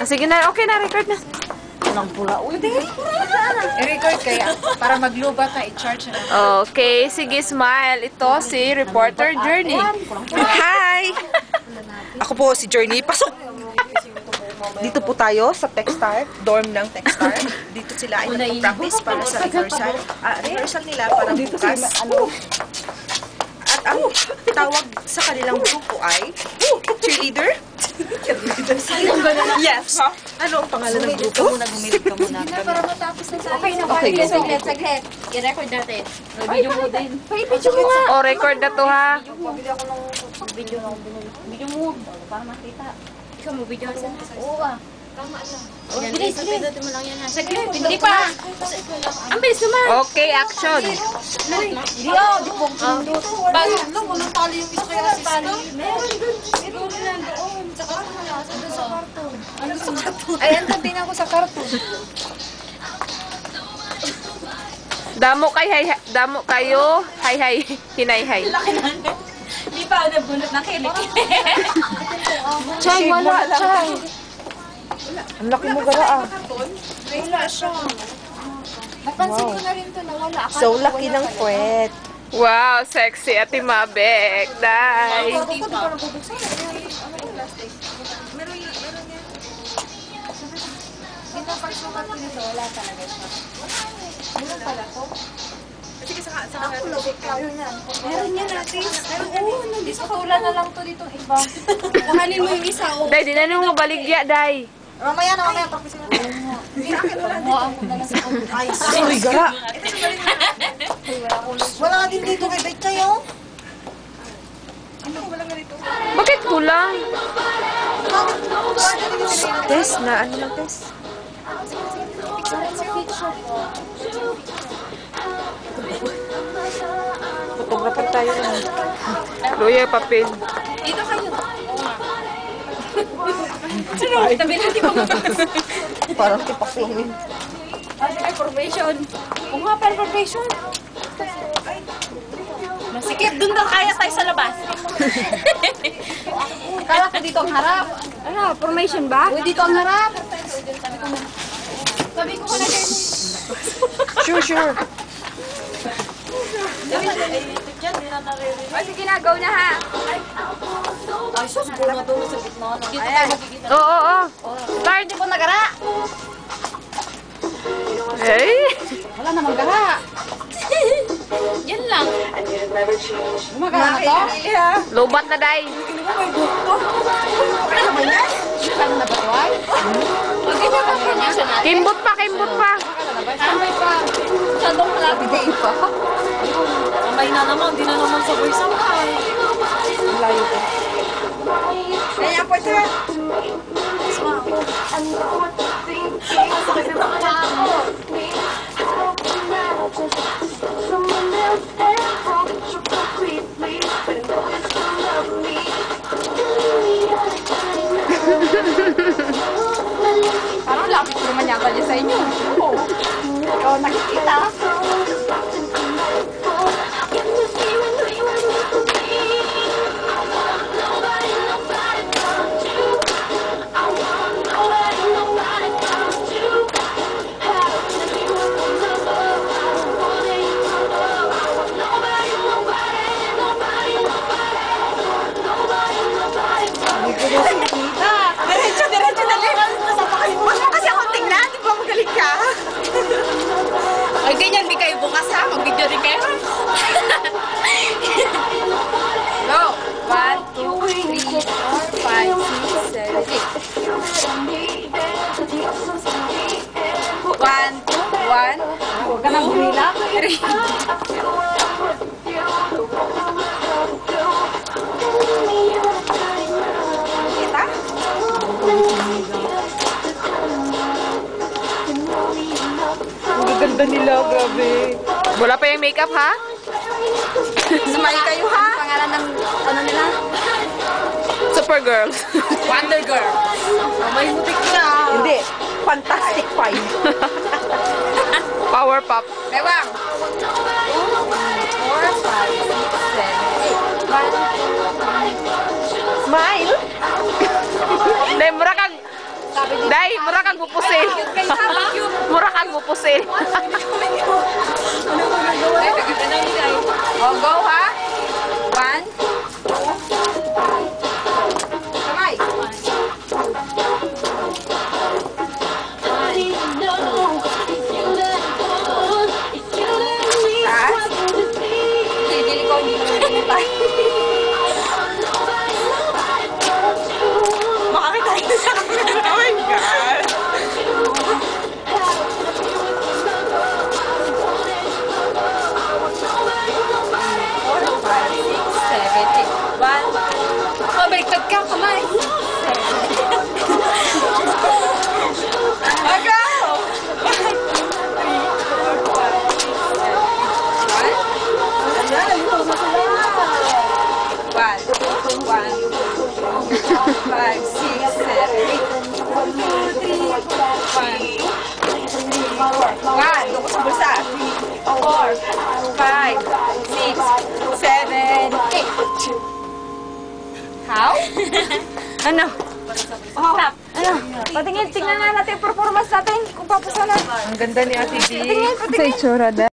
Sige na, okay na, record na. Anong pula? Uy, i-record kaya para maglubat na i-charge na. Okay, sige, smile. Ito si Reporter Journey. Hi! Ako po si Journey. Pasok! Dito po tayo sa Techstar, dorm ng Techstar. Dito sila ay nagpa-practice para sa rehearsal. Rehearsal nila para bukas. At ang tawag sa kanilang grupo ay cheerleader. Yes. Ano ang pangalan ng grupo? Gumilit ka muna. Para matapos na tayo. Okay na ba? Okay, saglit. I-record natin. Video mo din. Video mo nga. O, record na to, ha? Video mo. Para makita. Ikaw mo video sa. Oo ah. Tama lang. Bilis. Pindutin mo lang yan ha. Saglit. Hindi pa. Ang bilis naman. Okay, action. Hindi oh. Di po. Bakit? Walang tali yung isa kaya tali. Meron na doon. Sa karton na. Sa karton. Ano sa karton? Ay, andun din ako sa karton. Damo kayo. Hay. Hinay. Di pa ako nabunot ng kilik. Chay, wala. Chay. Ang laki mo gara ah. Wala siya. Napansin ko na rin to na wala. So, laki ng puwet. Wow, sexy Ate Mabek. Day. Hindi pa. Pinapagsukat ko nito, wala talaga siya. Meron pala to. Sige, saka Meron yan natin. Oo, nandisatulan na lang to dito iba. Kuhanin mo yung isa. Day, di na nung mabaligya, Day. Mamaya, tapusin natin. Buhaan mo na lang sa COVID. Ay, Uy, gara. wala din dito kay Bet kayo. Bakit kulang? Test na, ano lang test? Photographer tayo na. Luya, papel. Dito kayo. Sino? Tabi natin mo. Parang tipak-filmin. Ay, formation. Kung nga pa formation. Masikip, dun daw kaya tayo sa labas. Kala ko dito ang harap. Ano, formation ba? Uy, dito ang harap. Sabi ko na kayo. Sure. Ay, sige na, go na ha. Ay, sus, na doon sa gitna. Ayan. Oo. Start. Hindi ko nagara. Hey. Wala namang gara. Yan lang. Gumagana na to? Lobat na, Day. Ano na ba to ay? Maganda ba formation natin? Kimbot pa. Tambay pa. Sandong malapit na iba. Kamay na naman, di na naman sabay sangkay. Layo ko. Kaya po siya. Parang lapit ko naman yata dyan sa inyo. Oo. Ikaw nakikita. Diretso na din. Huwag mo kasi akong tingnan. Di ba magaling ka? Ay, ganyan, di kayo bukas ha. Mag-video rin kayo. Go! 1, 2, 3, 4, 5, 6, 7, 8. 1, 2, 1. Huwag ka nang humila. 3. Kita? Ang ganda nila, grabe. Wala pa yung makeup, ha? Smile kayo, ha? Pangalan ng ano nila? Supergirl. Wonder Girl. May mutik na. Hindi. Fantastic Five. Powerpuff. Bewang! 4, 5, 6, 7, 8. Smile. Hindi, mura kang... Day, mura kang bupusil. Mura kang bupusil. Oh, go ha. 1, 2, kamay. Taas. Dili ko, hindi mo nilipay. Makakita kita sa camera. Oh my God. Oh, baliktad ka, kamay. Agaw! Doon ko sa bulsa. 4, 5, 6, 7, 8. How? Ano? Ano? Patingin, tingnan na natin yung performance natin. Kung papasalan. Ang ganda ni Ate G. Patingin, patingin. Sa itsura,